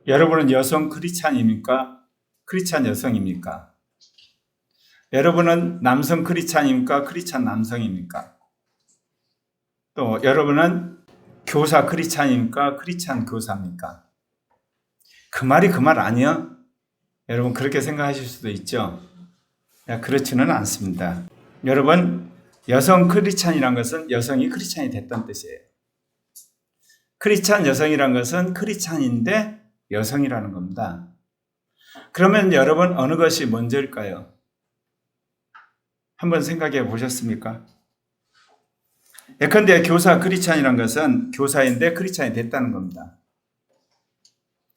여러분은 여성 크리스찬입니까? 크리스찬 여성입니까? 여러분은 남성 크리스찬입니까? 크리스찬 남성입니까? 또 여러분은 교사 크리스찬입니까? 크리스찬 교사입니까? 그 말이 그 말 아니야? 여러분 그렇게 생각하실 수도 있죠. 그렇지는 않습니다. 여러분, 여성 크리스찬이란 것은 여성이 크리스찬이 됐다는 뜻이에요. 크리스찬 여성이란 것은 크리스찬인데 여성이라는 겁니다. 그러면 여러분 어느 것이 먼저일까요? 한번 생각해 보셨습니까? 예컨대 교사 크리스찬이란 것은 교사인데 크리스찬이 됐다는 겁니다.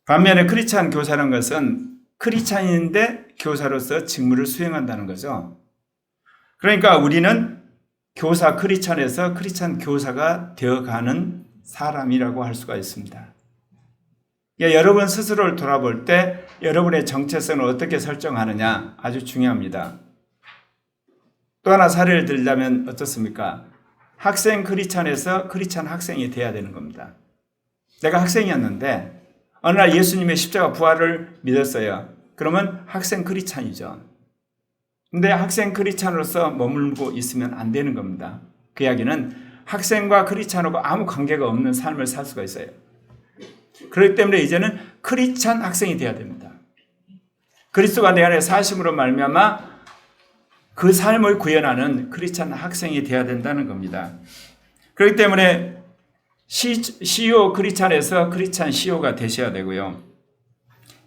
반면에 크리스찬 교사란 것은 크리스찬인데 교사로서 직무를 수행한다는 거죠. 그러니까 우리는 교사 크리스찬에서 크리스찬 교사가 되어가는 사람이라고 할 수가 있습니다. 여러분 스스로를 돌아볼 때 여러분의 정체성을 어떻게 설정하느냐 아주 중요합니다. 또 하나 사례를 들자면 어떻습니까? 학생 크리스찬에서 크리스찬 학생이 돼야 되는 겁니다. 내가 학생이었는데 어느 날 예수님의 십자가 부활을 믿었어요. 그러면 학생 크리스찬이죠. 근데 학생 크리스찬으로서 머물고 있으면 안 되는 겁니다. 그 이야기는 학생과 크리스찬하고 아무 관계가 없는 삶을 살 수가 있어요. 그렇기 때문에 이제는 크리스찬 학생이 돼야 됩니다. 그리스도가 내 안에 사심으로 말미암아 그 삶을 구현하는 크리스찬 학생이 돼야 된다는 겁니다. 그렇기 때문에 CEO 크리스찬에서 크리스찬 CEO가 되셔야 되고요.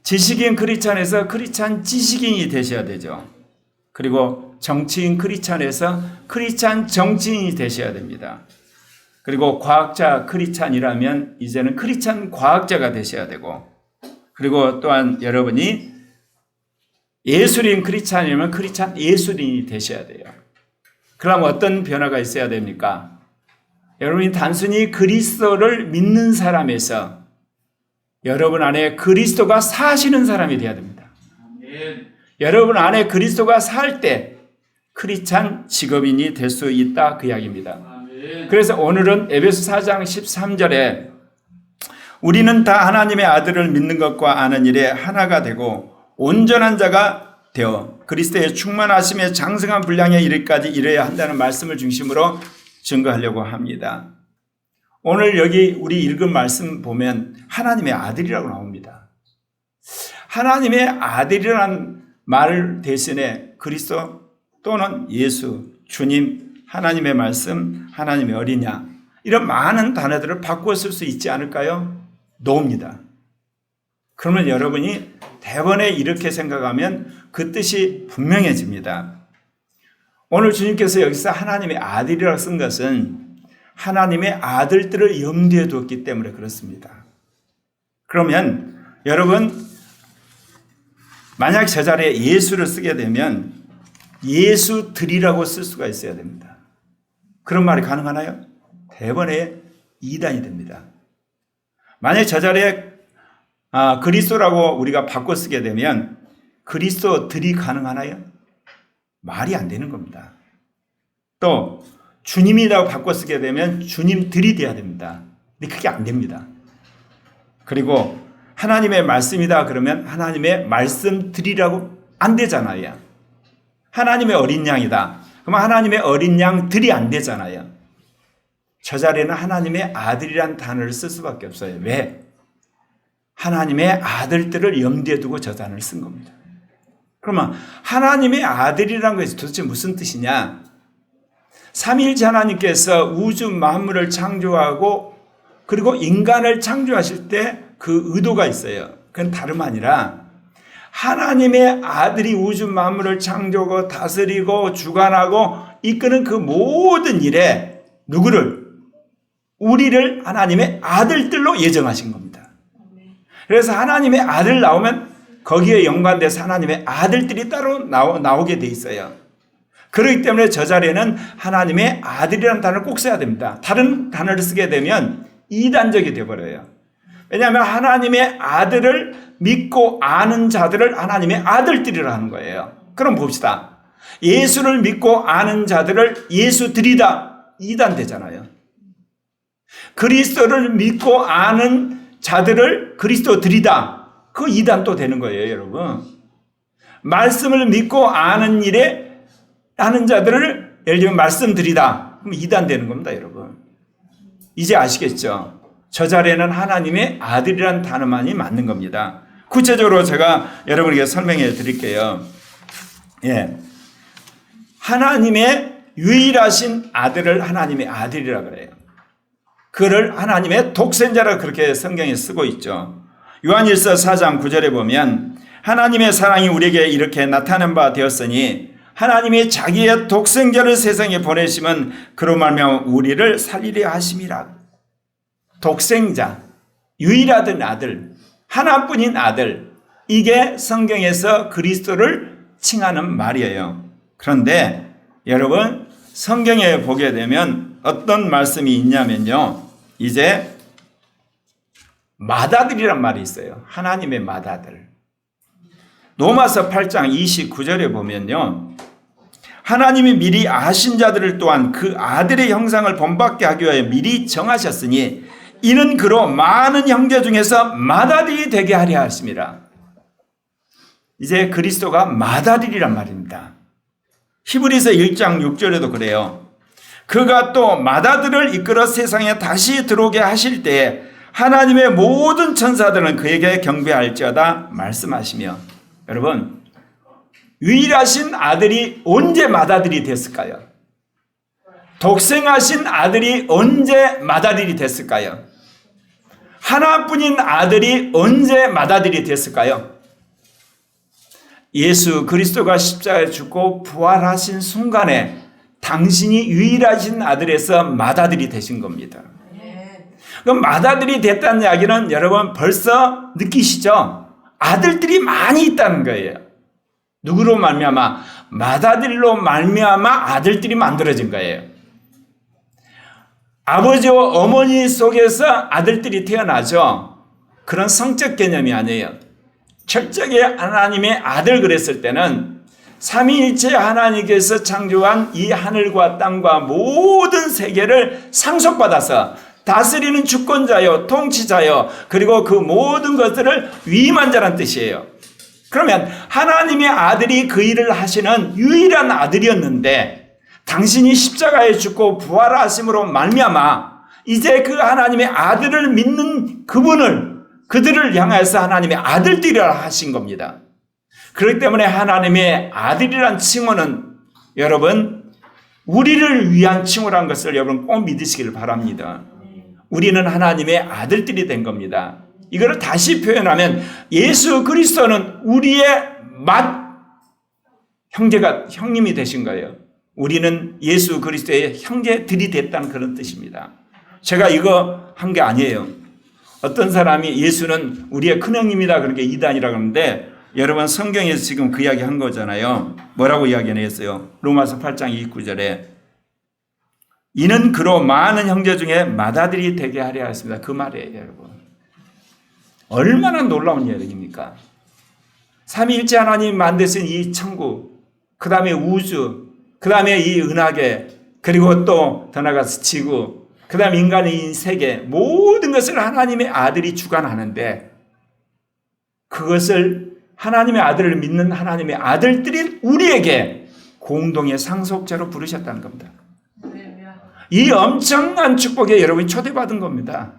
지식인 크리스찬에서 크리스찬 지식인이 되셔야 되죠. 그리고 정치인 크리스찬에서 크리스찬 정치인이 되셔야 됩니다. 그리고 과학자 크리스찬이라면 이제는 크리스찬 과학자가 되셔야 되고, 그리고 또한 여러분이 예술인 크리스찬이면 크리스찬 예술인이 되셔야 돼요. 그럼 어떤 변화가 있어야 됩니까? 여러분이 단순히 그리스도를 믿는 사람에서 여러분 안에 그리스도가 사시는 사람이 되어야 됩니다. 여러분 안에 그리스도가 살 때 크리스찬 직업인이 될 수 있다 그 이야기입니다. 그래서 오늘은 에베소 4장 13절에 우리는 다 하나님의 아들을 믿는 것과 아는 일에 하나가 되고 온전한 자가 되어 그리스도의 충만하심에 장성한 분량에 이르기까지 이르어야 한다는 말씀을 중심으로 증거하려고 합니다. 오늘 여기 우리 읽은 말씀 보면 하나님의 아들이라고 나옵니다. 하나님의 아들이라는 말 대신에 그리스도 또는 예수, 주님, 하나님의 말씀, 하나님의 어린 양 이런 많은 단어들을 바꾸어 쓸 수 있지 않을까요? 노입니다. 그러면 여러분이 대번에 이렇게 생각하면 그 뜻이 분명해집니다. 오늘 주님께서 여기서 하나님의 아들이라고 쓴 것은 하나님의 아들들을 염두에 두었기 때문에 그렇습니다. 그러면 여러분 만약 저 자리에 예수를 쓰게 되면 예수들이라고 쓸 수가 있어야 됩니다. 그런 말이 가능하나요? 대번에 이단이 됩니다. 만약 저 자리에 그리스도라고 우리가 바꿔 쓰게 되면 그리스도들이 가능하나요? 말이 안 되는 겁니다. 또 주님이라고 바꿔 쓰게 되면 주님들이 돼야 됩니다. 근데 그게 안 됩니다. 그리고 하나님의 말씀이다 그러면 하나님의 말씀들이라고 안 되잖아요. 하나님의 어린 양이다. 그러면 하나님의 어린 양들이 안 되잖아요. 저 자리에는 하나님의 아들이란 단어를 쓸 수밖에 없어요. 왜? 하나님의 아들들을 염두에 두고 저 단어를 쓴 겁니다. 그러면 하나님의 아들이란 것이 도대체 무슨 뜻이냐? 삼위일체 하나님께서 우주 만물을 창조하고 그리고 인간을 창조하실 때 그 의도가 있어요. 그건 다름 아니라 하나님의 아들이 우주 만물을 창조하고 다스리고 주관하고 이끄는 그 모든 일에 누구를? 우리를 하나님의 아들들로 예정하신 겁니다. 그래서 하나님의 아들 나오면 거기에 연관돼서 하나님의 아들들이 따로 나오게 돼 있어요. 그렇기 때문에 저 자리에는 하나님의 아들이라는 단어를 꼭 써야 됩니다. 다른 단어를 쓰게 되면 이단적이 되어버려요. 왜냐하면 하나님의 아들을 믿고 아는 자들을 하나님의 아들들이라 하는 거예요. 그럼 봅시다. 예수를 믿고 아는 자들을 예수들이다. 이단 되잖아요. 그리스도를 믿고 아는 자들을 그리스도들이다. 그 이단도 되는 거예요, 여러분. 말씀을 믿고 아는 일에 하는 자들을 예를 들면 말씀드리다. 그럼 이단 되는 겁니다, 여러분. 이제 아시겠죠? 저 자리에는 하나님의 아들이라는 단어만이 맞는 겁니다. 구체적으로 제가 여러분에게 설명해 드릴게요. 예. 하나님의 유일하신 아들을 하나님의 아들이라 그래요. 그를 하나님의 독생자라 그렇게 성경에 쓰고 있죠. 요한일서 4장 9절에 보면 하나님의 사랑이 우리에게 이렇게 나타난 바 되었으니 하나님이 자기의 독생자를 세상에 보내시면 그로 말미암아 우리를 살리려 하심이라. 독생자, 유일하던 아들, 하나뿐인 아들, 이게 성경에서 그리스도를 칭하는 말이에요. 그런데 여러분 성경에 보게 되면 어떤 말씀이 있냐면요, 이제 맏아들이란 말이 있어요. 하나님의 맏아들. 로마서 8장 29절에 보면요, 하나님이 미리 아신 자들을 또한 그 아들의 형상을 본받게 하기 위하여 미리 정하셨으니 이는 그로 많은 형제 중에서 맏아들이 되게 하려 하심이라. 이제 그리스도가 맏아들이란 말입니다. 히브리서 1장 6절에도 그래요. 그가 또 맏아들을 이끌어 세상에 다시 들어오게 하실 때에 하나님의 모든 천사들은 그에게 경배할지어다 말씀하시며. 여러분, 유일하신 아들이 언제 맏아들이 됐을까요? 독생하신 아들이 언제 맏아들이 됐을까요? 하나뿐인 아들이 언제 맏아들이 됐을까요? 예수 그리스도가 십자가에 죽고 부활하신 순간에 당신이 유일하신 아들에서 맏아들이 되신 겁니다. 그럼 맏아들이 됐다는 이야기는 여러분 벌써 느끼시죠? 아들들이 많이 있다는 거예요. 누구로 말미암아? 맏아들로 말미암아 아들들이 만들어진 거예요. 아버지와 어머니 속에서 아들들이 태어나죠. 그런 성적 개념이 아니에요. 철저하게 하나님의 아들 그랬을 때는 삼위일체 하나님께서 창조한 이 하늘과 땅과 모든 세계를 상속받아서 다스리는 주권자요, 통치자요, 그리고 그 모든 것들을 위임한 자란 뜻이에요. 그러면 하나님의 아들이 그 일을 하시는 유일한 아들이었는데 당신이 십자가에 죽고 부활하심으로 말미암아 이제 그 하나님의 아들을 믿는 그들을 향해서 하나님의 아들들이라 하신 겁니다. 그렇기 때문에 하나님의 아들이란 칭호는 여러분 우리를 위한 칭호라는 것을 여러분 꼭 믿으시길 바랍니다. 우리는 하나님의 아들들이 된 겁니다. 이거를 다시 표현하면 예수 그리스도는 우리의 형님이 되신 거예요. 우리는 예수 그리스도의 형제들이 됐다는 그런 뜻입니다. 제가 이거 한 게 아니에요. 어떤 사람이 예수는 우리의 큰형님이다 그런 게 이단이라고 하는데 여러분 성경에서 지금 그 이야기 한 거잖아요. 뭐라고 이야기했어요? 로마서 8장 29절에 이는 그로 많은 형제 중에 맏아들이 되게 하려 했습니다. 그 말이에요, 여러분. 얼마나 놀라운 이야기입니까? 삼위일체 하나님 만드신 이 천국, 그 다음에 우주, 그 다음에 이 은하계, 그리고 또 더 나아가서 지구, 그 다음에 인간의 이 세계, 모든 것을 하나님의 아들이 주관하는데 그것을 하나님의 아들을 믿는 하나님의 아들들이 우리에게 공동의 상속자로 부르셨다는 겁니다. 이 엄청난 축복에 여러분이 초대받은 겁니다.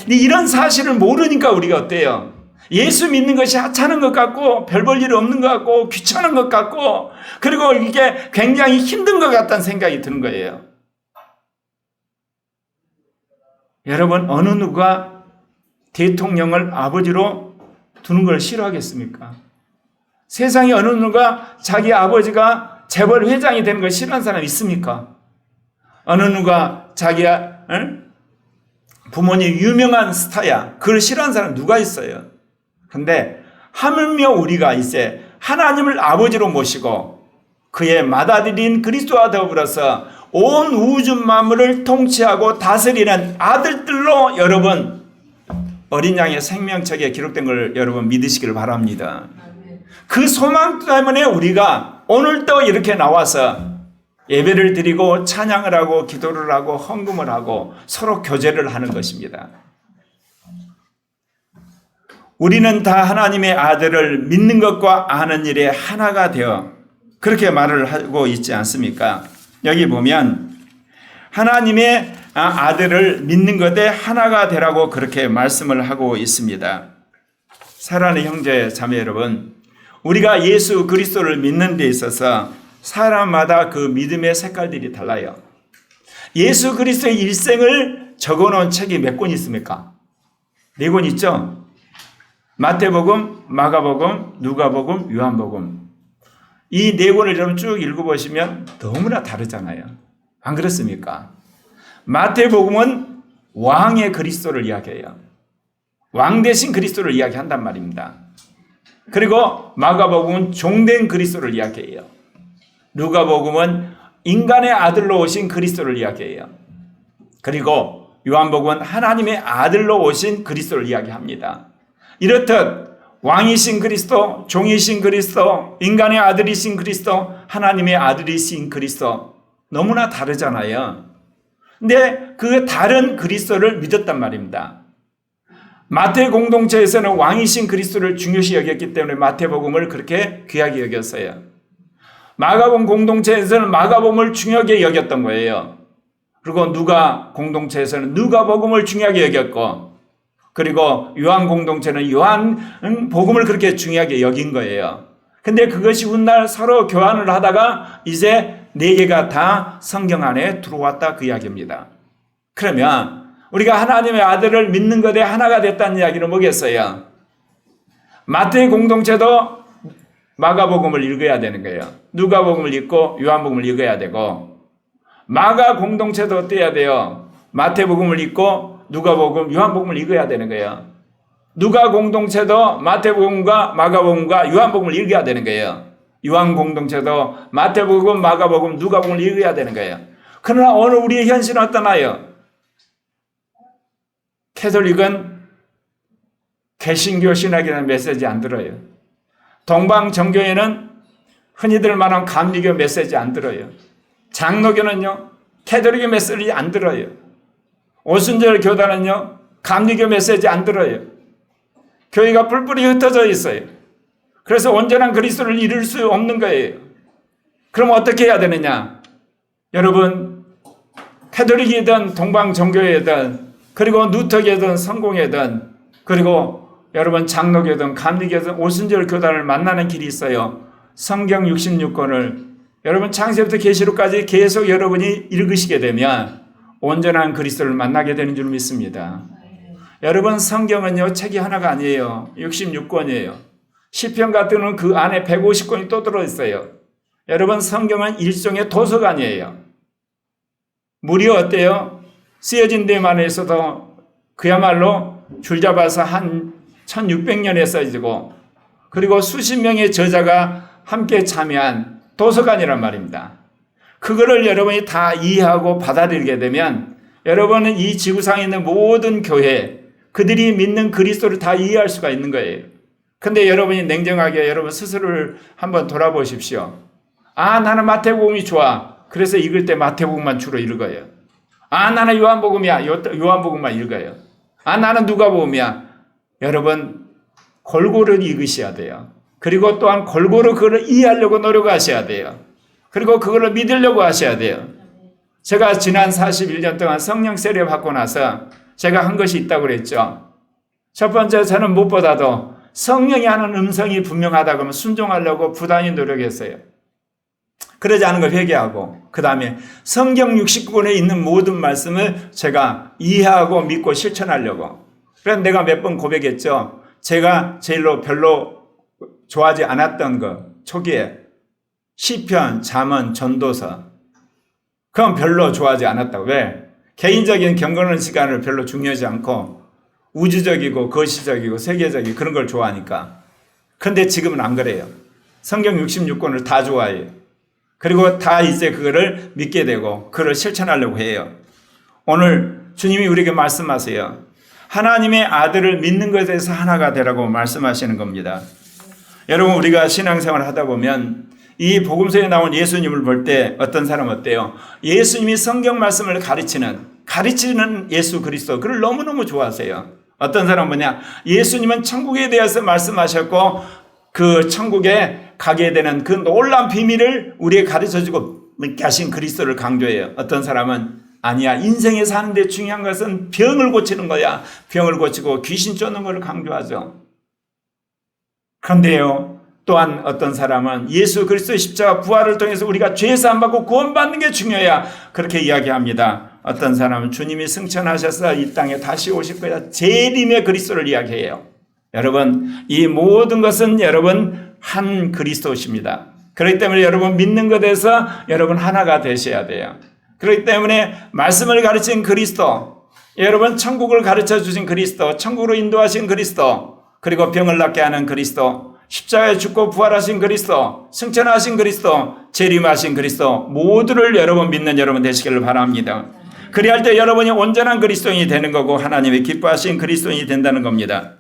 이런 사실을 모르니까 우리가 어때요? 예수 믿는 것이 하찮은 것 같고 별 볼 일 없는 것 같고 귀찮은 것 같고 그리고 이게 굉장히 힘든 것 같다는 생각이 드는 거예요. 여러분 어느 누가 대통령을 아버지로 두는 걸 싫어하겠습니까? 세상에 어느 누가 자기 아버지가 재벌 회장이 되는 걸 싫어하는 사람 있습니까? 어느 누가 자기야 부모님 유명한 스타야 그걸 싫어하는 사람 누가 있어요? 근데 하물며 우리가 이제 하나님을 아버지로 모시고 그의 맏아들인 그리스도와 더불어서 온 우주 만물을 통치하고 다스리는 아들들로 여러분 어린 양의 생명책에 기록된 걸 여러분 믿으시길 바랍니다. 그 소망 때문에 우리가 오늘도 이렇게 나와서 예배를 드리고 찬양을 하고 기도를 하고 헌금을 하고 서로 교제를 하는 것입니다. 우리는 다 하나님의 아들을 믿는 것과 아는 일에 하나가 되어 그렇게 말을 하고 있지 않습니까? 여기 보면 하나님의 아들을 믿는 것에 하나가 되라고 그렇게 말씀을 하고 있습니다. 사랑하는 형제 자매 여러분, 우리가 예수 그리스도를 믿는 데 있어서 사람마다 그 믿음의 색깔들이 달라요. 예수 그리스도의 일생을 적어놓은 책이 몇 권 있습니까? 4권 있죠? 마태복음, 마가복음, 누가복음, 요한복음. 이 4권을 여러분 쭉 읽어보시면 너무나 다르잖아요. 안 그렇습니까? 마태복음은 왕의 그리스도를 이야기해요. 왕 대신 그리스도를 이야기한단 말입니다. 그리고 마가복음은 종된 그리스도를 이야기해요. 누가복음은 인간의 아들로 오신 그리스도를 이야기해요. 그리고 요한복음은 하나님의 아들로 오신 그리스도를 이야기합니다. 이렇듯 왕이신 그리스도, 종이신 그리스도, 인간의 아들이신 그리스도, 하나님의 아들이신 그리스도 너무나 다르잖아요. 근데 그 다른 그리스도를 믿었단 말입니다. 마태 공동체에서는 왕이신 그리스도를 중요시 여겼기 때문에 마태복음을 그렇게 귀하게 여겼어요. 마가복음 공동체에서는 마가복음을 중요하게 여겼던 거예요. 그리고 누가 공동체에서는 누가복음을 중요하게 여겼고, 그리고 요한 공동체는 요한복음을 그렇게 중요하게 여긴 거예요. 근데 그것이 훗날 서로 교환을 하다가 이제 4개가 다 성경 안에 들어왔다 그 이야기입니다. 그러면 우리가 하나님의 아들을 믿는 것에 하나가 됐다는 이야기는 뭐겠어요? 마태 공동체도 마가복음을 읽어야 되는 거예요. 누가복음을 읽고 요한복음을 읽어야 되고, 마가 공동체도 어때야 돼요? 마태복음을 읽고 누가복음, 요한복음을 읽어야 되는 거예요. 누가 공동체도 마태복음과 마가복음과 요한복음을 읽어야 되는 거예요. 요한 공동체도 마태복음, 마가복음, 누가복음을 읽어야 되는 거예요. 그러나 오늘 우리의 현실은 어떠나요? 캐톨릭은 개신교 신학이라는 메시지 안 들어요. 동방정교회는 흔히들 말하는 감리교 메시지 안 들어요. 장로교는요, 캐톨릭의 메시지 안 들어요. 오순절 교단은요, 감리교 메시지 안 들어요. 교회가 뿔뿔이 흩어져 있어요. 그래서 온전한 그리스도를 이룰 수 없는 거예요. 그럼 어떻게 해야 되느냐? 여러분, 캐톨릭이든 동방정교회든 그리고 누터교든 성공회든 그리고 여러분 장로교든 감리교든 오순절 교단을 만나는 길이 있어요. 성경 66권을 여러분 창세부터 계시록까지 계속 여러분이 읽으시게 되면 온전한 그리스도를 만나게 되는 줄 믿습니다. 여러분 성경은요 책이 하나가 아니에요. 66권이에요. 시편 같은 그 안에 150권이 또 들어있어요. 여러분 성경은 일종의 도서관이에요. 물이 어때요? 쓰여진 데만 해서도 그야말로 줄잡아서 한 1600년에 써지고 그리고 수십 명의 저자가 함께 참여한 도서관이란 말입니다. 그거를 여러분이 다 이해하고 받아들이게 되면 여러분은 이 지구상에 있는 모든 교회 그들이 믿는 그리스도를 다 이해할 수가 있는 거예요. 근데 여러분이 냉정하게 여러분 스스로를 한번 돌아보십시오. 아, 나는 마태복음이 좋아. 그래서 읽을 때 마태복음만 주로 읽어요. 아, 나는 요한복음이야. 요한복음만 읽어요. 아, 나는 누가복음이야. 여러분 골고루 읽으셔야 돼요. 그리고 또한 골고루 그걸 이해하려고 노력하셔야 돼요. 그리고 그걸 믿으려고 하셔야 돼요. 제가 지난 41년 동안 성령 세례 받고 나서 제가 한 것이 있다고 그랬죠. 첫 번째, 저는 무엇보다도 성령이 하는 음성이 분명하다 그러면 순종하려고 부단히 노력했어요. 그러지 않은 걸 회개하고 그 다음에 성경 69권에 있는 모든 말씀을 제가 이해하고 믿고 실천하려고. 그래서 내가 몇 번 고백했죠. 제가 제일로 별로 좋아하지 않았던 거 초기에 시편, 잠언, 전도서 그건 별로 좋아하지 않았다고. 왜? 개인적인 경건한 시간을 별로 중요하지 않고 우주적이고 거시적이고 세계적이고 그런 걸 좋아하니까. 그런데 지금은 안 그래요. 성경 66권을 다 좋아해요. 그리고 다 이제 그거를 믿게 되고 그걸 실천하려고 해요. 오늘 주님이 우리에게 말씀하세요. 하나님의 아들을 믿는 것에 대해서 하나가 되라고 말씀하시는 겁니다. 여러분 우리가 신앙생활을 하다 보면 이 복음서에 나온 예수님을 볼 때 어떤 사람 어때요? 예수님이 성경 말씀을 가르치는 예수 그리스도 그를 너무너무 좋아하세요. 어떤 사람은 뭐냐? 예수님은 천국에 대해서 말씀하셨고 그 천국에 가게 되는 그 놀라운 비밀을 우리에게 가르쳐주고 하신 그리스도를 강조해요. 어떤 사람은 아니야, 인생에 사는데 중요한 것은 병을 고치는 거야. 병을 고치고 귀신 쫓는 것을 강조하죠. 그런데요, 또한 어떤 사람은 예수 그리스도의 십자가 부활을 통해서 우리가 죄사함 받고 구원받는 게 중요해야 그렇게 이야기합니다. 어떤 사람은 주님이 승천하셔서 이 땅에 다시 오실 거야. 재림의 그리스도를 이야기해요. 여러분, 이 모든 것은 여러분 한 그리스도십니다. 그렇기 때문에 여러분 믿는 것에서 여러분 하나가 되셔야 돼요. 그렇기 때문에 말씀을 가르친 그리스도, 여러분 천국을 가르쳐 주신 그리스도, 천국으로 인도하신 그리스도, 그리고 병을 낫게 하는 그리스도, 십자가에 죽고 부활하신 그리스도, 승천하신 그리스도, 재림하신 그리스도 모두를 여러분 믿는 여러분 되시기를 바랍니다. 그리할 때 여러분이 온전한 그리스도인이 되는 거고 하나님이 기뻐하신 그리스도인이 된다는 겁니다.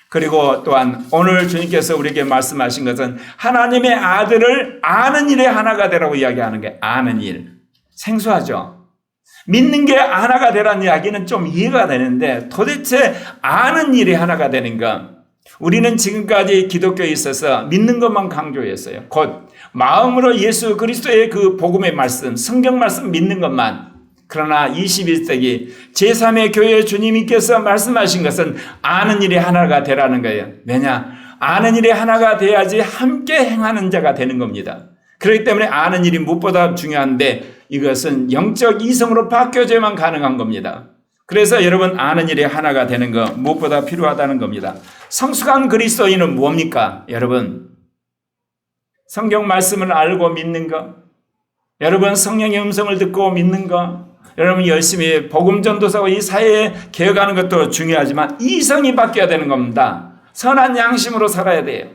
그리고 또한 오늘 주님께서 우리에게 말씀하신 것은 하나님의 아들을 아는 일에 하나가 되라고 이야기하는 게 아는 일. 생소하죠? 믿는 게 하나가 되라는 이야기는 좀 이해가 되는데 도대체 아는 일이 하나가 되는 것. 우리는 지금까지 기독교에 있어서 믿는 것만 강조했어요. 곧 마음으로 예수 그리스도의 그 복음의 말씀, 성경 말씀 믿는 것만. 그러나 21세기 제3의 교회 주님께서 말씀하신 것은 아는 일이 하나가 되라는 거예요. 왜냐? 아는 일이 하나가 돼야지 함께 행하는 자가 되는 겁니다. 그렇기 때문에 아는 일이 무엇보다 중요한데 이것은 영적 이성으로 바뀌어져야만 가능한 겁니다. 그래서 여러분 아는 일이 하나가 되는 것 무엇보다 필요하다는 겁니다. 성숙한 그리스도인은 뭡니까? 여러분 성경 말씀을 알고 믿는 것, 여러분 성령의 음성을 듣고 믿는 것, 여러분 열심히 복음 전도사고 이 사회에 개혁하는 것도 중요하지만 이성이 바뀌어야 되는 겁니다. 선한 양심으로 살아야 돼요.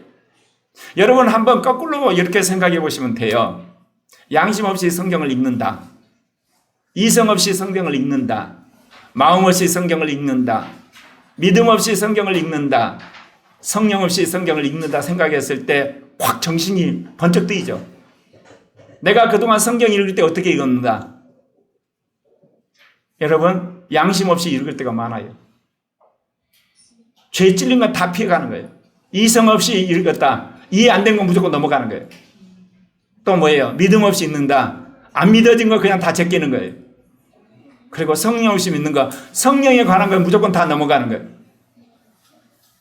여러분 한번 거꾸로 이렇게 생각해 보시면 돼요. 양심 없이 성경을 읽는다. 이성 없이 성경을 읽는다. 마음 없이 성경을 읽는다. 믿음 없이 성경을 읽는다. 성령 없이 성경을 읽는다 생각했을 때 확 정신이 번쩍 뜨이죠. 내가 그동안 성경 읽을 때 어떻게 읽었는가? 여러분 양심 없이 읽을 때가 많아요. 죄 찔린 건 다 피해가는 거예요. 이성 없이 읽었다. 이해 안 된 건 무조건 넘어가는 거예요. 또 뭐예요? 믿음 없이 읽는다. 안 믿어진 거 그냥 다 제끼는 거예요. 그리고 성령 없이 믿는 거, 성령에 관한 건 무조건 다 넘어가는 거예요.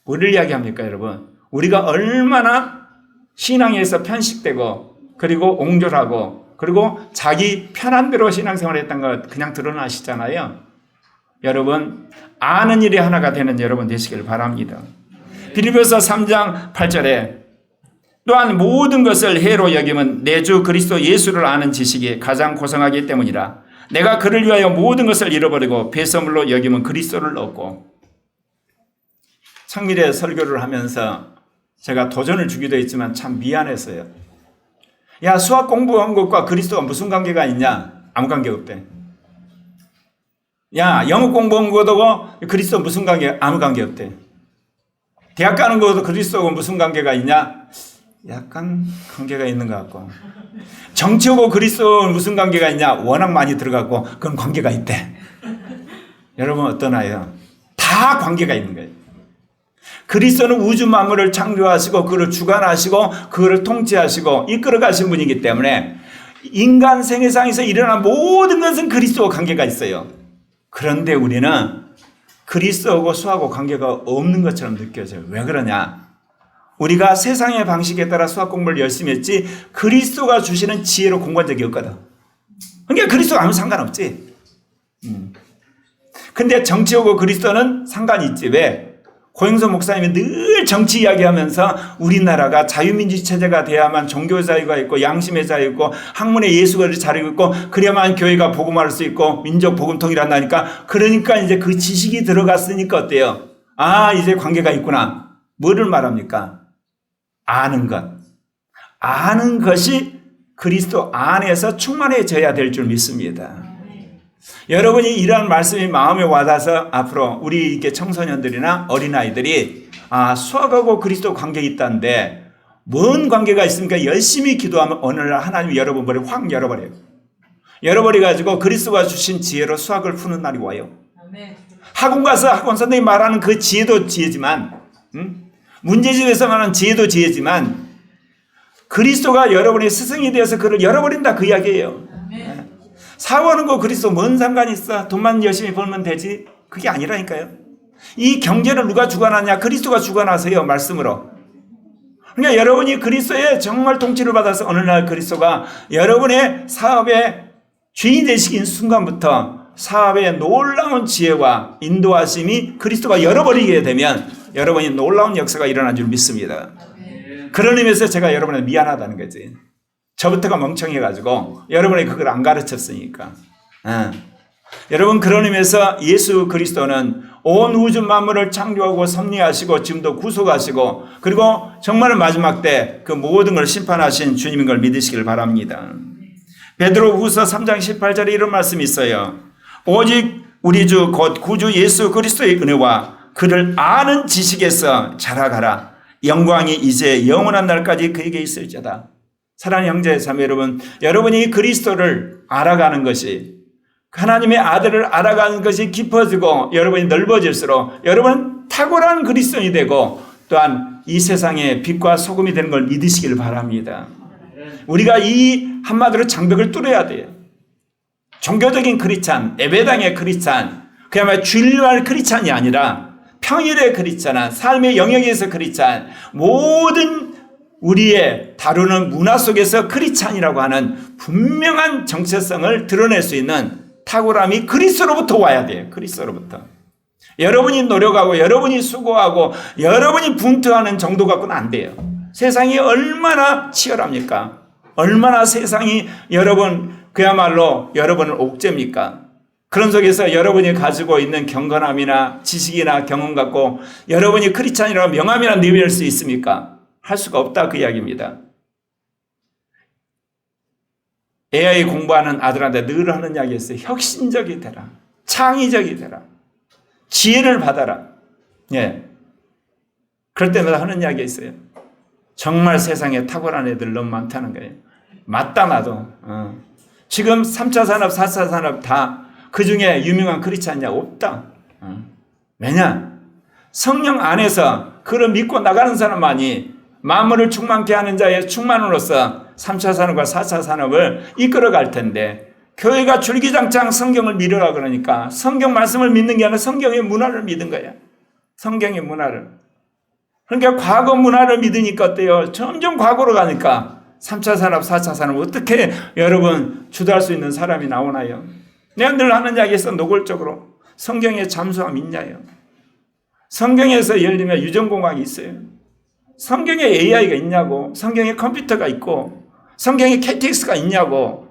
뭐를 이야기합니까, 여러분? 우리가 얼마나 신앙에서 편식되고 그리고 옹졸하고 그리고 자기 편한 대로 신앙생활을 했던 거 그냥 드러나시잖아요. 여러분 아는 일이 하나가 되는 여러분 되시길 바랍니다. 빌립보서 3장 8절에 또한 모든 것을 해로 여김은 내 주 그리스도 예수를 아는 지식이 가장 고상하기 때문이라. 내가 그를 위하여 모든 것을 잃어버리고 배설물로 여김은 그리스도를 얻고. 청밀의 설교를 하면서 제가 도전을 주기도 했지만 참 미안했어요. 야, 수학 공부한 것과 그리스도가 무슨 관계가 있냐? 아무 관계 없대. 야, 영어 공부한 것도 그리스도 무슨 관계? 아무 관계 없대. 대학 가는 것도 그리스도하고 무슨 관계가 있냐? 약간 관계가 있는 것 같고. 정치하고 그리스도는 무슨 관계가 있냐? 워낙 많이 들어갔고 그건 관계가 있대. 여러분 어떠나요? 다 관계가 있는 거예요. 그리스도는 우주 만물을 창조하시고 그를 주관하시고 그를 통치하시고 이끌어 가신 분이기 때문에 인간 생애상에서 일어난 모든 것은 그리스도와 관계가 있어요. 그런데 우리는 그리스도하고 수하고 관계가 없는 것처럼 느껴져요. 왜 그러냐? 우리가 세상의 방식에 따라 수학 공부를 열심히 했지 그리스도가 주시는 지혜로 공부한 적이 없거든. 그러니까 그리스도가 아무 상관없지. 근데 정치하고 그리스도는 상관이 있지. 왜? 고영선 목사님이 늘 정치 이야기하면서 우리나라가 자유민주 체제가 돼야만 종교 자유가 있고 양심의 자유 있고 학문의 예수가 자리고 있고 그래야만 교회가 복음할 수 있고 민족 복음통일을 한다니까. 그러니까 이제 그 지식이 들어갔으니까 어때요? 아, 이제 관계가 있구나. 뭐를 말합니까? 아는 것. 아는 것이 그리스도 안에서 충만해져야 될 줄 믿습니다. 여러분이 이러한 말씀이 마음에 와닿아서 앞으로 우리 이렇게 청소년들이나 어린아이들이 수학하고 그리스도 관계 있다는데 뭔 관계가 있습니까? 열심히 기도하면 어느 날 하나님이 여러분 머리를 확 열어버려요. 열어버려가지고 그리스도가 주신 지혜로 수학을 푸는 날이 와요. 학원 가서 학원 선생님이 말하는 그 지혜도 지혜지만, 문제집에서 말하는 지혜도 지혜지만, 그리스도가 여러분의 스승이 되어서 그를 열어버린다, 그 이야기예요. 사고하는 거 그리스도 뭔 상관이 있어? 돈만 열심히 벌면 되지? 그게 아니라니까요. 이 경제를 누가 주관하냐? 그리스도가 주관하세요, 말씀으로. 그러니까 여러분이 그리스도의 정말 통치를 받아서 어느 날 그리스도가 여러분의 사업의 주인이 되시긴 순간부터 사업의 놀라운 지혜와 인도하심이 그리스도가 열어버리게 되면 여러분이 놀라운 역사가 일어난 줄 믿습니다. 그런 의미에서 제가 여러분한테 미안하다는 거지. 저부터가 멍청해가지고 여러분이 그걸 안 가르쳤으니까. 여러분, 그런 의미에서 예수 그리스도는 온 우주 만물을 창조하고 섭리하시고 지금도 구속하시고 그리고 정말 마지막 때 그 모든 걸 심판하신 주님인 걸 믿으시길 바랍니다. 베드로후서 3장 18절에 이런 말씀이 있어요. 오직 우리 주 곧 구주 예수 그리스도의 은혜와 그를 아는 지식에서 자라가라. 영광이 이제 영원한 날까지 그에게 있을지어다. 사랑하는 형제 자매 여러분, 여러분이 그리스도를 알아가는 것이, 하나님의 아들을 알아가는 것이 깊어지고 여러분이 넓어질수록 여러분은 탁월한 그리스도인이 되고 또한 이 세상의 빛과 소금이 되는 걸 믿으시길 바랍니다. 우리가 이 한마디로 장벽을 뚫어야 돼요. 종교적인 크리스찬, 예배당의 크리스찬, 그야말로 주일날 크리스찬이 아니라 평일의 크리스찬, 삶의 영역에서 크리스찬, 모든 우리의 다루는 문화 속에서 크리스찬이라고 하는 분명한 정체성을 드러낼 수 있는 탁월함이 그리스도로부터 와야 돼요. 그리스도로부터. 여러분이 노력하고 여러분이 수고하고 여러분이 분투하는 정도 갖고는 안 돼요. 세상이 얼마나 치열합니까? 얼마나 세상이 그야말로 여러분을 옥죄입니까? 그런 속에서 여러분이 가지고 있는 경건함이나 지식이나 경험 갖고 여러분이 크리스찬이라고 명함이나 내밀 수 있습니까? 할 수가 없다, 그 이야기입니다. AI 공부하는 아들한테 늘 하는 이야기 있어요. 혁신적이 되라. 창의적이 되라. 지혜를 받아라. 예. 그럴 때마다 하는 이야기가 있어요. 정말 세상에 탁월한 애들 너무 많다는 거예요. 맞다, 나도. 지금 3차 산업, 4차 산업 다 그 중에 유명한 크리스찬이냐? 없다. 왜냐? 성령 안에서 그를 믿고 나가는 사람만이 만물을 충만케 하는 자의 충만으로서 3차 산업과 4차 산업을 이끌어갈 텐데, 교회가 줄기장창 성경을 믿으라 그러니까 성경 말씀을 믿는 게 아니라 성경의 문화를 믿은 거야. 성경의 문화를. 그러니까 과거 문화를 믿으니까 어때요? 점점 과거로 가니까 3차 산업, 4차 산업 어떻게 여러분 주도할 수 있는 사람이 나오나요? 내가 늘 하는 이야기에서 노골적으로 성경에 잠수함 있냐요? 성경에서 예를 들면 유전공학이 있어요. 성경에 AI가 있냐고, 성경에 컴퓨터가 있고, 성경에 KTX가 있냐고,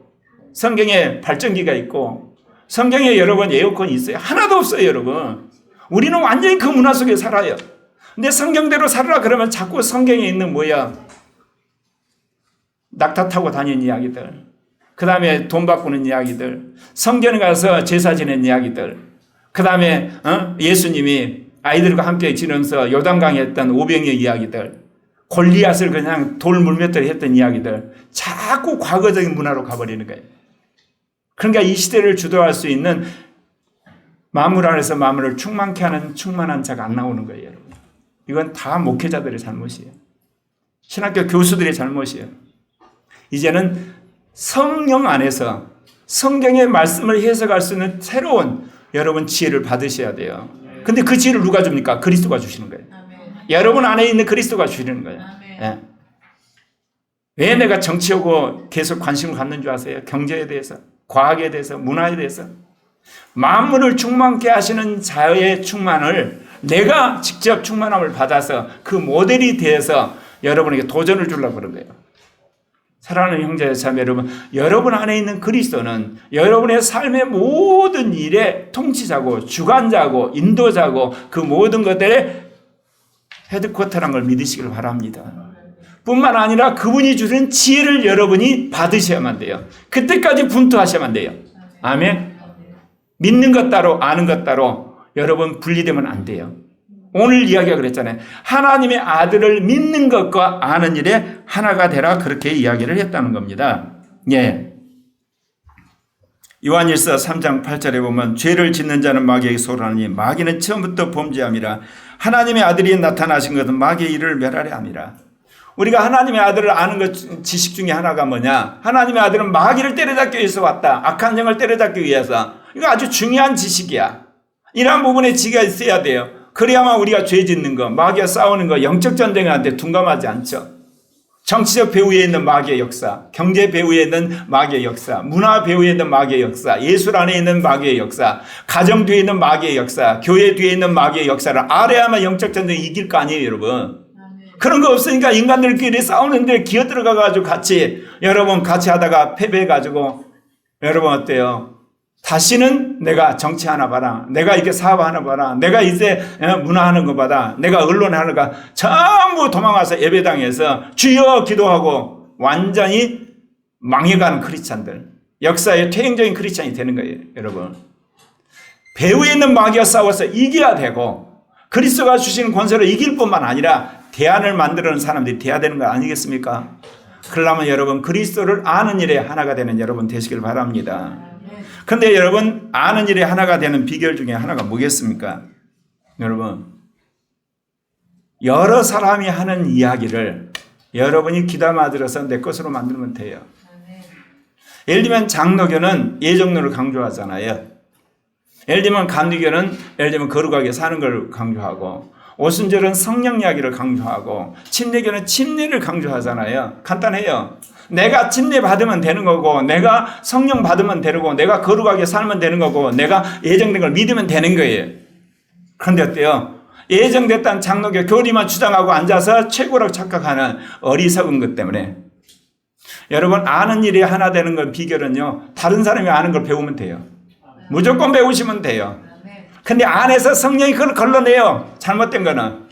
성경에 발전기가 있고, 성경에 여러분 에어컨이 있어요. 하나도 없어요, 여러분. 우리는 완전히 그 문화 속에 살아요. 근데 성경대로 살아라 그러면 자꾸 성경에 있는 낙타 타고 다니는 이야기들, 그 다음에 돈 바꾸는 이야기들, 성전에 가서 제사 지낸 이야기들, 그 다음에 예수님이 아이들과 함께 지내면서 요단강에 했던 오병이의 이야기들, 골리앗을 그냥 돌 물맷돌이 했던 이야기들, 자꾸 과거적인 문화로 가버리는 거예요. 그러니까 이 시대를 주도할 수 있는 만물 안에서 만물을 충만케 하는 충만한 자가 안 나오는 거예요, 여러분. 이건 다 목회자들의 잘못이에요. 신학교 교수들의 잘못이에요. 이제는 성령 안에서 성경의 말씀을 해석할 수 있는 새로운 여러분 지혜를 받으셔야 돼요. 근데 그 지혜를 누가 줍니까? 그리스도가 주시는 거예요. 아멘. 여러분 안에 있는 그리스도가 주시는 거예요. 예. 왜 내가 정치하고 계속 관심을 갖는 줄 아세요? 경제에 대해서, 과학에 대해서, 문화에 대해서. 만물을 충만케 하시는 자의 충만을 내가 직접 충만함을 받아서 그 모델이 되어서 여러분에게 도전을 주려고 그런 거예요. 사랑하는 형제 자매 여러분, 여러분 안에 있는 그리스도는 여러분의 삶의 모든 일의 통치자고 주관자고 인도자고 그 모든 것들의 헤드쿼터라는 걸 믿으시길 바랍니다. 뿐만 아니라 그분이 주신 지혜를 여러분이 받으셔야만 돼요. 그때까지 분투하셔야만 돼요. 아멘. 믿는 것 따로 아는 것 따로 여러분 분리되면 안 돼요. 오늘 이야기가 그랬잖아요. 하나님의 아들을 믿는 것과 아는 일에 하나가 되라, 그렇게 이야기를 했다는 겁니다. 예. 요한일서 3장 8절에 보면 죄를 짓는 자는 마귀에게 소홀하니 마귀는 처음부터 범죄함이라. 하나님의 아들이 나타나신 것은 마귀의 일을 멸하려 함이라. 우리가 하나님의 아들을 아는 것 지식 중에 하나가 뭐냐? 하나님의 아들은 마귀를 때려잡기 위해서 왔다. 악한 영을 때려잡기 위해서. 이거 아주 중요한 지식이야. 이러한 부분에 지혜가 있어야 돼요. 그래야만 우리가 죄 짓는 거, 마귀와 싸우는 거, 영적 전쟁한테 둔감하지 않죠. 정치적 배후에 있는 마귀의 역사, 경제 배후에 있는 마귀의 역사, 문화 배후에 있는 마귀의 역사, 예술 안에 있는 마귀의 역사, 가정 뒤에 있는 마귀의 역사, 교회 뒤에 있는 마귀의 역사를 알아야만 영적 전쟁이 이길 거 아니에요, 여러분. 그런 거 없으니까 인간들끼리 싸우는데 기어 들어가가지고 여러분 같이 하다가 패배해가지고, 여러분 어때요? 다시는 내가 정치 하나 봐라. 내가 이렇게 사업 하나 봐라. 내가 이제 문화 하는 거 봐라. 내가 언론 하는 거 전부 도망가서 예배당에서 주여 기도하고 완전히 망해가는 크리스찬들. 역사의 퇴행적인 크리스찬이 되는 거예요, 여러분. 배후에 있는 마귀와 싸워서 이겨야 되고 그리스도가 주신 권세로 이길 뿐만 아니라 대안을 만들어내는 사람들이 돼야 되는 거 아니겠습니까? 그러려면 여러분 그리스도를 아는 일에 하나가 되는 여러분 되시길 바랍니다. 근데 여러분 아는 일에 하나가 되는 비결 중에 하나가 뭐겠습니까? 여러분 여러 사람이 하는 이야기를 여러분이 귀담아 들어서 내 것으로 만들면 돼요. 예를 들면 장로교는 예정론을 강조하잖아요. 예를 들면 감리교는 예를 들면 거룩하게 사는 걸 강조하고, 오순절은 성령 이야기를 강조하고, 침례교는 침례를 강조하잖아요. 간단해요. 내가 침례 받으면 되는 거고, 내가 성령 받으면 되는 거고, 내가 거룩하게 살면 되는 거고, 내가 예정된 걸 믿으면 되는 거예요. 그런데 어때요? 예정됐다는 장로교 교리만 주장하고 앉아서 최고라고 착각하는 어리석은 것 때문에, 여러분 아는 일이 하나 되는 건 비결은요, 다른 사람이 아는 걸 배우면 돼요. 무조건 배우시면 돼요. 근데 안에서 성령이 그걸 걸러내요. 잘못된 거는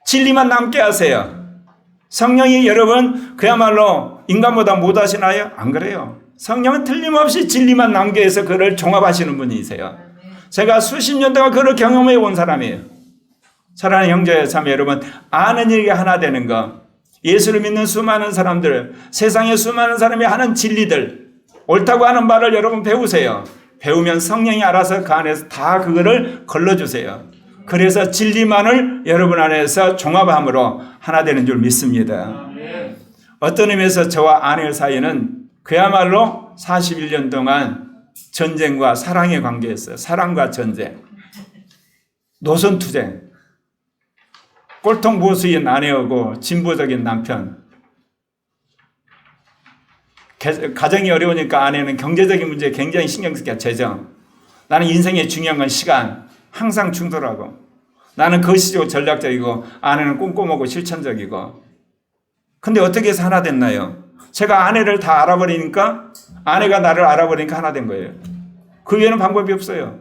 진리만 남게 하세요. 성령이 여러분 그야말로 인간보다 못하시나요? 안 그래요. 성령은 틀림없이 진리만 남게 해서 그를 종합하시는 분이세요. 제가 수십 년 동안 그걸 경험해 온 사람이에요. 사랑하는 형제 자매 여러분, 아는 일이 하나 되는 거, 예수를 믿는 수많은 사람들, 세상에 수많은 사람이 하는 진리들, 옳다고 하는 말을 여러분 배우세요. 배우면 성령이 알아서 그 안에서 다 그거를 걸러주세요. 그래서 진리만을 여러분 안에서 종합함으로 하나 되는 줄 믿습니다. 어떤 의미에서 저와 아내 사이는 그야말로 41년 동안 전쟁과 사랑의 관계였어요. 사랑과 전쟁, 노선투쟁, 꼴통보수인 아내하고 진보적인 남편. 가정이 어려우니까 아내는 경제적인 문제에 굉장히 신경 쓰게 재정. 나는 인생에 중요한 건 시간. 항상 충돌하고. 나는 거시적이고 전략적이고 아내는 꼼꼼하고 실천적이고. 근데 어떻게 해서 하나 됐나요? 제가 아내를 다 알아버리니까, 아내가 나를 알아버리니까 하나 된 거예요. 그 외에는 방법이 없어요.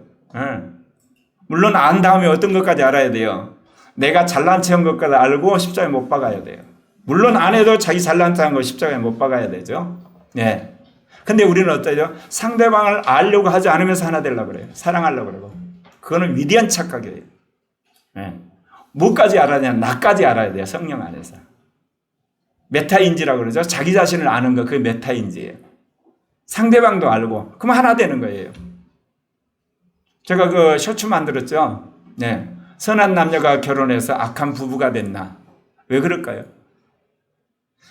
물론 안 다음에 어떤 것까지 알아야 돼요. 내가 잘난 체한 것까지 알고 십자가에 못 박아야 돼요. 물론 아내도 자기 잘난 체한 거 십자가에 못 박아야 되죠. 네. 근데 우리는 어떠죠? 상대방을 알려고 하지 않으면서 하나 되려고 그래요. 사랑하려고 그러고. 그거는 위대한 착각이에요. 네. 뭐까지 알아야 되냐? 나까지 알아야 돼요. 성령 안에서. 메타인지라고 그러죠. 자기 자신을 아는 거, 그게 메타인지예요. 상대방도 알고, 그럼 하나 되는 거예요. 제가 그 쇼츠 만들었죠. 네. 선한 남녀가 결혼해서 악한 부부가 됐나? 왜 그럴까요?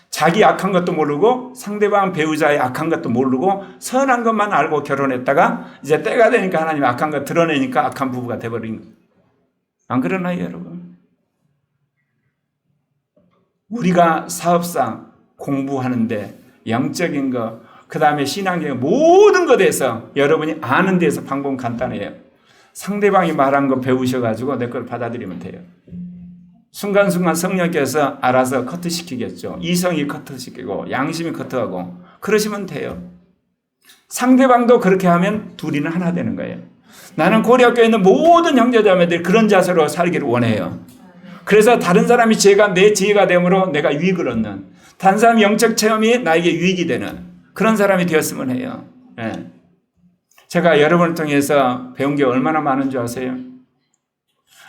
자기 악한 것도 모르고 상대방 배우자의 악한 것도 모르고 선한 것만 알고 결혼했다가 이제 때가 되니까 하나님이 악한 거 드러내니까 악한 부부가 돼버린 거예요. 안 그러나요, 여러분? 우리가 사업상 공부하는데 영적인 거, 그 다음에 신앙의 모든 것에서 여러분이 아는 데서 방법은 간단해요. 상대방이 말한 거 배우셔가지고 내 걸 받아들이면 돼요. 순간순간 성령께서 알아서 커트시키겠죠. 이성이 커트시키고 양심이 커트하고 그러시면 돼요. 상대방도 그렇게 하면 둘이는 하나 되는 거예요. 나는 고려교에 있는 모든 형제자매들이 그런 자세로 살기를 원해요. 그래서 다른 사람이 지혜가 내 지혜가 되므로 내가 유익을 얻는, 다른 사람의 영적 체험이 나에게 유익이 되는 그런 사람이 되었으면 해요. 네. 제가 여러분을 통해서 배운 게 얼마나 많은 줄 아세요?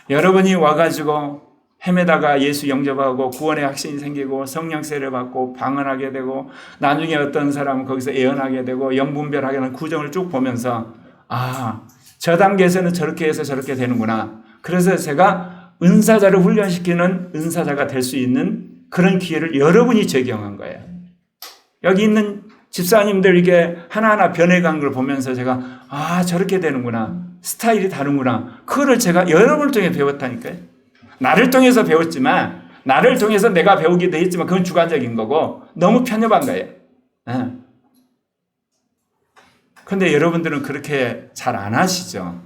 여러분이 와가지고 헤매다가 예수 영접하고 구원의 확신이 생기고 성령세를 받고 방언하게 되고 나중에 어떤 사람은 거기서 예언하게 되고 영분별하게 하는 구정을 쭉 보면서 저 단계에서는 저렇게 해서 저렇게 되는구나. 그래서 제가 은사자를 훈련시키는 은사자가 될 수 있는 그런 기회를 여러분이 제공한 거예요. 여기 있는 집사님들 이게 하나하나 변해간 걸 보면서 제가 저렇게 되는구나. 스타일이 다른구나. 그거를 제가 여러분을 통해 배웠다니까요. 나를 통해서 배웠지만 나를 통해서 내가 배우기도 했지만 그건 주관적인 거고 너무 편협한 거예요. 그런데 여러분들은 그렇게 잘 안 하시죠.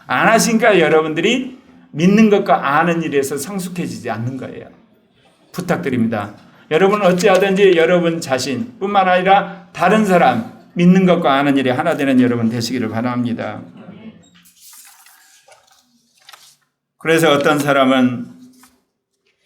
안 하시니까 여러분들이 믿는 것과 아는 일에서 성숙해지지 않는 거예요. 부탁드립니다. 여러분은 어찌하든지 여러분 자신뿐만 아니라 다른 사람 믿는 것과 아는 일에 하나 되는 여러분 되시기를 바랍니다. 그래서 어떤 사람은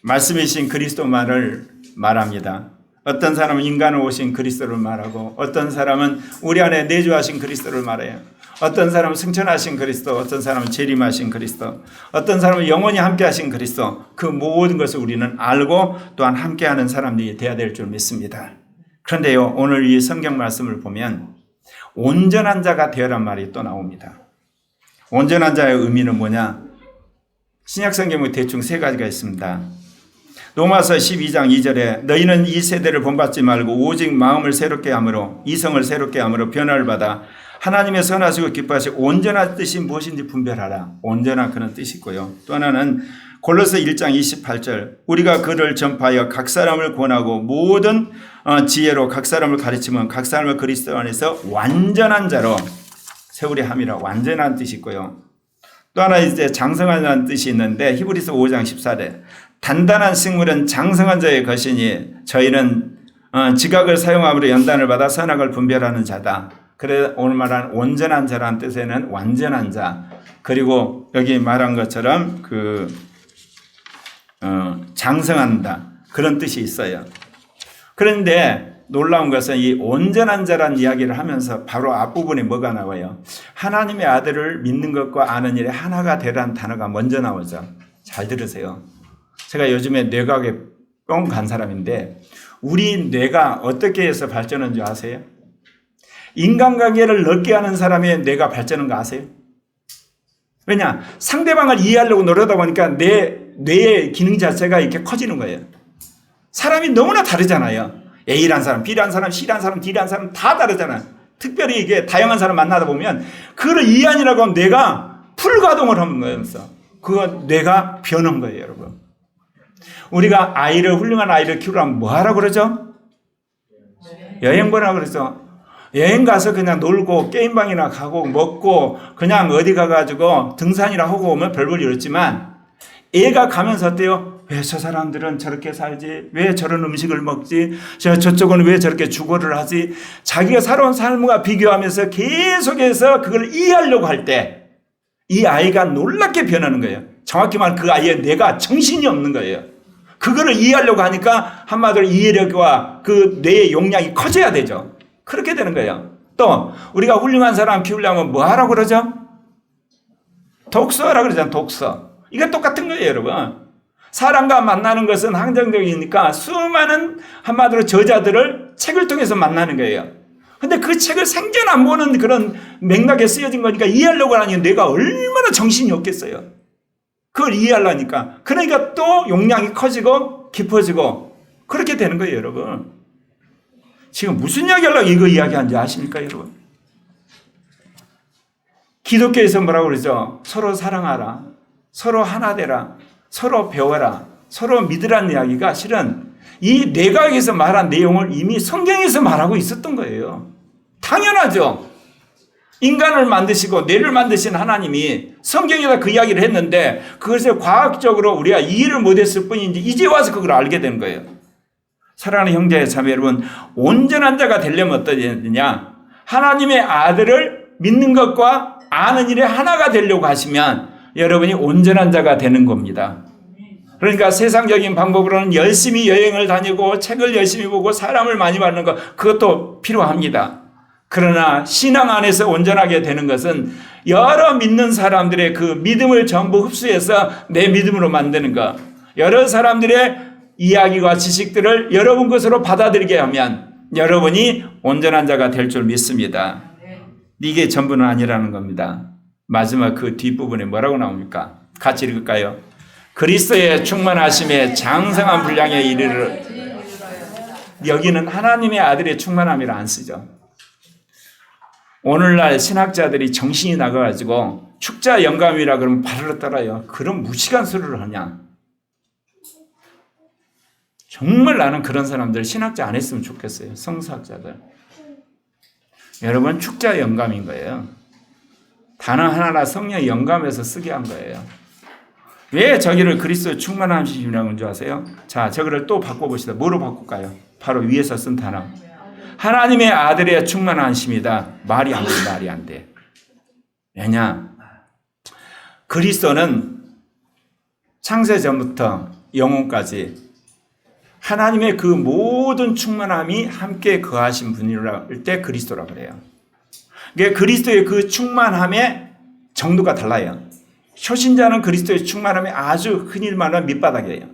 말씀이신 그리스도만을 말합니다. 어떤 사람은 인간으로 오신 그리스도를 말하고 어떤 사람은 우리 안에 내주하신 그리스도를 말해요. 어떤 사람은 승천하신 그리스도, 어떤 사람은 재림하신 그리스도, 어떤 사람은 영원히 함께하신 그리스도, 그 모든 것을 우리는 알고 또한 함께하는 사람들이 되어야 될 줄 믿습니다. 그런데요, 오늘 이 성경 말씀을 보면 온전한 자가 되어란 말이 또 나옵니다. 온전한 자의 의미는 뭐냐? 신약 성경에 대충 세 가지가 있습니다. 로마서 12장 2절에 너희는 이 세대를 본받지 말고 오직 마음을 새롭게 함으로 이성을 새롭게 함으로 변화를 받아 하나님의 선하시고 기뻐하시고 온전한 뜻이 무엇인지 분별하라. 온전한 그런 뜻이 있고요. 또 하나는 골로새 1장 28절 우리가 그를 전파하여 각 사람을 권하고 모든 지혜로 각 사람을 가르치면 각 사람을 그리스도 안에서 완전한 자로 세우려 함이라. 완전한 뜻이 있고요. 또 하나 이제 장성하다는 뜻이 있는데 히브리서 5장 14절 단단한 식물은 장성한 자의 것이니 저희는 지각을 사용함으로 연단을 받아 선악을 분별하는 자다. 그래 오늘 말한 온전한 자라는 뜻에는 완전한 자 그리고 여기 말한 것처럼 장성한다 그런 뜻이 있어요. 그런데 놀라운 것은 이 온전한 자라는 이야기를 하면서 바로 앞부분에 뭐가 나와요? 하나님의 아들을 믿는 것과 아는 일에 하나가 되라는 단어가 먼저 나오죠. 잘 들으세요. 제가 요즘에 뇌과학에 뿅 간 사람인데 우리 뇌가 어떻게 해서 발전한 줄 아세요? 인간관계를 넓게 하는 사람의 뇌가 발전한 거 아세요? 왜냐? 상대방을 이해하려고 노력하다 보니까 내 뇌의 기능 자체가 이렇게 커지는 거예요. 사람이 너무나 다르잖아요. A란 사람, B란 사람, C란 사람, D란 사람 다 다르잖아요. 특별히 이게 다양한 사람 만나다 보면 그걸 이해하느라고 하면 뇌가 풀가동을 하는 거면서 그 뇌가 변한 거예요, 여러분. 우리가 훌륭한 아이를 키우려면 뭐 하라고 그러죠? 여행 보라고 그러죠. 여행 가서 그냥 놀고 게임방이나 가고 먹고 그냥 어디 가가지고 등산이나 하고 오면 별 볼 일 없지만 애가 가면서 어때요? 왜 저 사람들은 저렇게 살지? 왜 저런 음식을 먹지? 저쪽은 왜 저렇게 주거를 하지? 자기가 살아온 삶과 비교하면서 계속해서 그걸 이해하려고 할 때 이 아이가 놀랍게 변하는 거예요. 정확히 말하면 그 아이의 뇌가 정신이 없는 거예요. 그거를 이해하려고 하니까 한마디로 이해력과 그 뇌의 용량이 커져야 되죠. 그렇게 되는 거예요. 또 우리가 훌륭한 사람 키우려면 뭐 하라고 그러죠? 독서하라고 그러잖아요. 독서. 이거 똑같은 거예요, 여러분. 사람과 만나는 것은 항정적이니까 수많은 한마디로 저자들을 책을 통해서 만나는 거예요. 근데 그 책을 생전 안 보는 그런 맥락에 쓰여진 거니까 이해하려고 하니 내가 얼마나 정신이 없겠어요. 그걸 이해하려니까. 그러니까 또 용량이 커지고 깊어지고 그렇게 되는 거예요, 여러분. 지금 무슨 이야기 하려고 이거 이야기하는지 아십니까, 여러분? 기독교에서 뭐라고 그러죠? 서로 사랑하라. 서로 하나 되라. 서로 배워라. 서로 믿으라는 이야기가 실은 이 뇌과학에서 말한 내용을 이미 성경에서 말하고 있었던 거예요. 당연하죠. 인간을 만드시고 뇌를 만드신 하나님이 성경에다 그 이야기를 했는데 그것을 과학적으로 우리가 이해를 못했을 뿐인지 이제 와서 그걸 알게 된 거예요. 사랑하는 형제 자매 여러분, 온전한 자가 되려면 어떠냐? 하나님의 아들을 믿는 것과 아는 일에 하나가 되려고 하시면 여러분이 온전한 자가 되는 겁니다. 그러니까 세상적인 방법으로는 열심히 여행을 다니고 책을 열심히 보고 사람을 많이 만나는 것 그것도 필요합니다. 그러나 신앙 안에서 온전하게 되는 것은 여러 믿는 사람들의 그 믿음을 전부 흡수해서 내 믿음으로 만드는 것. 여러 사람들의 이야기와 지식들을 여러분 것으로 받아들이게 하면 여러분이 온전한 자가 될 줄 믿습니다. 이게 전부는 아니라는 겁니다. 마지막 그 뒷부분에 뭐라고 나옵니까? 같이 읽을까요? 그리스도의 충만하심에 장성한 분량에 이르러. 여기는 하나님의 아들의 충만함이라 안 쓰죠. 오늘날 신학자들이 정신이 나가가지고 축자 영감이라 그러면 바로 따라요. 그런 무식한 소리를 하냐. 정말 나는 그런 사람들 신학자 안 했으면 좋겠어요. 성서학자들. 여러분 축자 영감인 거예요. 단어 하나하나 성령 영감해서 쓰게 한 거예요. 왜 저기를 그리스도의 충만하심이라고 한 줄 아세요? 자, 저거를 또 바꿔봅시다. 뭐로 바꿀까요? 바로 위에서 쓴 단어. 하나님의 아들의 충만하심이다. 말이 안 돼, 말이 안 돼. 왜냐? 그리스도는 창세 전부터 영혼까지 하나님의 그 모든 충만함이 함께 거하신 분이라 할 때 그리스도라 그래요. 그러니까 그리스도의 그 충만함의 정도가 달라요. 초신자는 그리스도의 충만함이 아주 흔히 말하는 밑바닥이에요.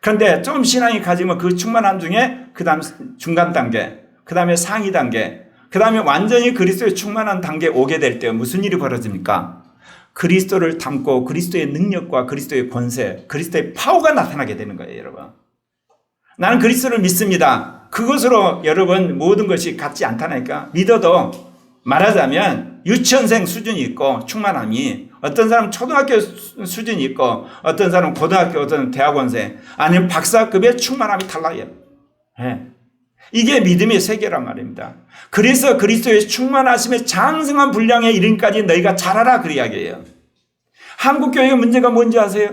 그런데 좀 신앙이 가지면 그 충만함 중에 그 다음 중간 단계, 그 다음에 상위 단계, 그 다음에 완전히 그리스도의 충만한 단계에 오게 될 때 무슨 일이 벌어집니까? 그리스도를 담고 그리스도의 능력과 그리스도의 권세, 그리스도의 파워가 나타나게 되는 거예요, 여러분. 나는 그리스도를 믿습니다. 그것으로 여러분 모든 것이 같지 않다니까. 믿어도 말하자면 유치원생 수준이 있고 충만함이 어떤 사람은 초등학교 수준이 있고 어떤 사람은 고등학교 어떤 대학원생 아니면 박사급의 충만함이 달라요. 네. 이게 믿음의 세계란 말입니다. 그래서 그리스도의 충만하심의 장성한 분량에 이름까지 너희가 잘하라 그 이야기예요. 한국교회의 문제가 뭔지 아세요?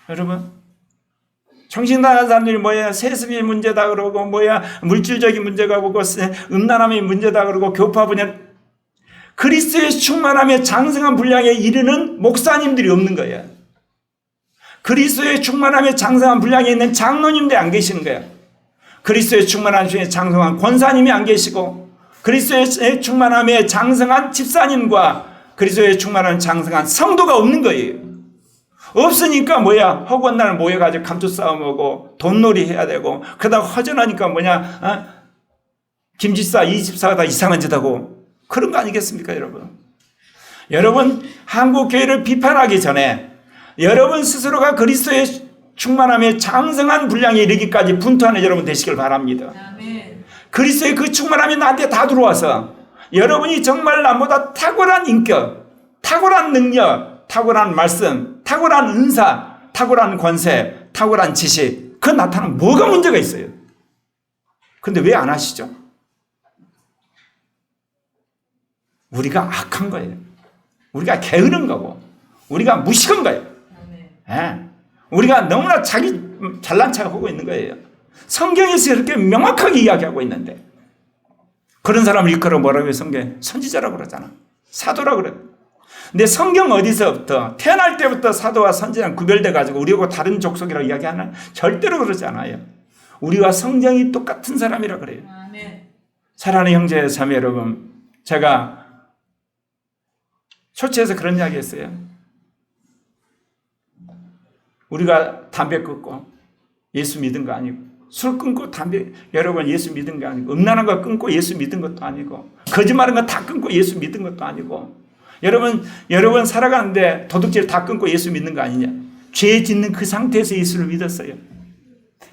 여러분 정신 나간 사람들이 뭐야 세습이 문제다 그러고 뭐야 물질적인 문제가 오고 음란함이 문제다 그러고 교파 분야 그리스도의 충만함의 장성한 분량에 이르는 목사님들이 없는 거예요. 그리스도의 충만함의 장성한 분량에 있는 장로님들이 안 계시는 거예요. 그리스도의 충만함 중에 장성한 권사님이 안 계시고 그리스도의 충만함에 장성한 집사님과 그리스도의 충만함 장성한 성도가 없는 거예요. 없으니까 뭐야 허구한 날 모여가지고 감투 싸움하고 돈놀이 해야 되고 그러다가 허전하니까 뭐냐 김집사 이집사가 다 이상한 짓 하고 그런 거 아니겠습니까 여러분? 여러분 한국교회를 비판하기 전에 여러분 스스로가 그리스도의 충만함에 장성한 분량에 이르기까지 분투하는 여러분 되시길 바랍니다. 아멘. 그리스도의 그 충만함이 나한테 다 들어와서 여러분이 정말 나보다 탁월한 인격, 탁월한 능력, 탁월한 말씀, 탁월한 은사, 탁월한 권세, 탁월한 지식 그 나타나면 뭐가 문제가 있어요? 근데 왜 안 하시죠? 우리가 악한 거예요. 우리가 게으른 거고 우리가 무식한 거예요. 네. 우리가 너무나 자기 잘난 척하고 있는 거예요. 성경에서 이렇게 명확하게 이야기하고 있는데 그런 사람을 일컬어 뭐라고 해요? 성경에 선지자라고 그러잖아. 사도라고 그래. 근데 성경 어디서부터 태어날 때부터 사도와 선지자는 구별돼 가지고 우리하고 다른 족속이라고 이야기하나? 절대로 그러지 않아요. 우리와 성경이 똑같은 사람이라 그래요. 사랑하는 형제 자매 여러분, 제가 초치에서 그런 이야기 했어요. 우리가 담배 끊고 예수 믿은 거 아니고 술 끊고 담배 여러분 예수 믿은 거 아니고 음란한 거 끊고 예수 믿은 것도 아니고 거짓말한 거 다 끊고 예수 믿은 것도 아니고 여러분 살아가는데 도둑질 다 끊고 예수 믿는 거 아니냐? 죄 짓는 그 상태에서 예수를 믿었어요.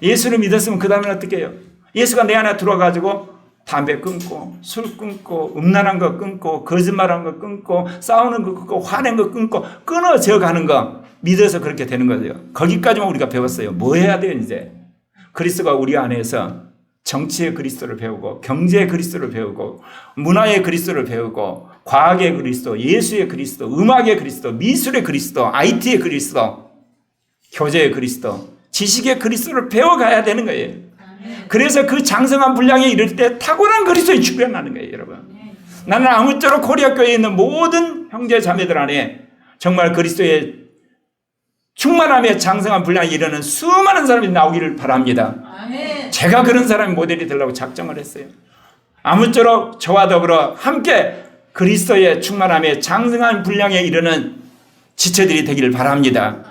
예수를 믿었으면 그 다음에 어떻게 해요? 예수가 내 안에 들어와가지고 담배 끊고 술 끊고 음란한 거 끊고 거짓말한 거 끊고 싸우는 거 끊고 화낸 거 끊고 끊어져 가는 거 믿어서 그렇게 되는 거죠. 거기까지만 우리가 배웠어요. 뭐 해야 돼요 이제? 그리스도가 우리 안에서 정치의 그리스도를 배우고 경제의 그리스도를 배우고 문화의 그리스도를 배우고 과학의 그리스도, 예수의 그리스도, 음악의 그리스도, 미술의 그리스도, IT의 그리스도, 교제의 그리스도, 지식의 그리스도를 배워가야 되는 거예요. 그래서 그 장성한 분량에 이를 때 탁월한 그리스도의 축복이 나는 거예요, 여러분. 나는 아무쪼록 코리아 교회에 있는 모든 형제 자매들 안에 정말 그리스도의 충만함에 장성한 분량에 이르는 수많은 사람이 나오기를 바랍니다. 아멘. 제가 그런 사람의 모델이 되려고 작정을 했어요. 아무쪼록 저와 더불어 함께 그리스도의 충만함에 장성한 분량에 이르는 지체들이 되기를 바랍니다.